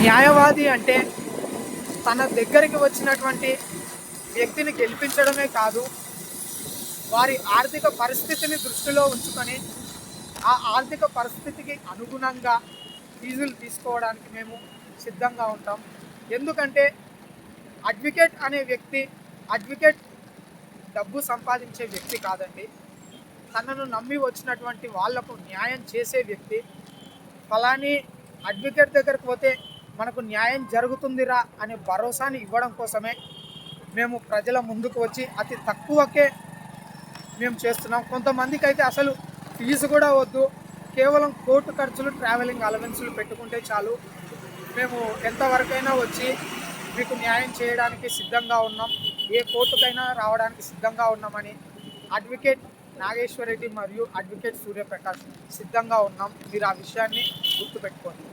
న్యాయవాది అంటే తన దగ్గరికి వచ్చినటువంటి వ్యక్తిని గెలిపించడమే కాదు, వారి ఆర్థిక పరిస్థితిని దృష్టిలో ఉంచుకొని ఆ ఆర్థిక పరిస్థితికి అనుగుణంగా ఫీజులు తీసుకోవడానికి మేము సిద్ధంగా ఉంటాం. ఎందుకంటే అడ్వకేట్ అనే వ్యక్తి అడ్వకేట్ డబ్బు సంపాదించే వ్యక్తి కాదండి. తనను నమ్మి వచ్చినటువంటి వాళ్లకు న్యాయం చేసే వ్యక్తి. ఫలాని అడ్వకేట్ దగ్గరకు పోతే మనకు న్యాయం జరుగుతుందిరా అనే భరోసాని ఇవ్వడం కోసమే మేము ప్రజల ముందుకు వచ్చి అతి తక్కువకే మేము చేస్తున్నాం. కొంతమందికి అయితే అసలు ఫీజు కూడా వద్దు, కేవలం కోర్టు ఖర్చులు, ట్రావెలింగ్ అలవెన్సులు పెట్టుకుంటే చాలు, మేము ఎంతవరకైనా వచ్చి మీకు న్యాయం చేయడానికి సిద్ధంగా ఉన్నాం, ఏ కోర్టుకైనా రావడానికి సిద్ధంగా ఉన్నామని అడ్వకేట్ నాగేశ్వర్ రెడ్డి మరియు అడ్వకేట్ సూర్యప్రకాష్ సిద్ధంగా ఉన్నాం. మీరు ఆ విషయాన్ని గుర్తుపెట్టుకోండి.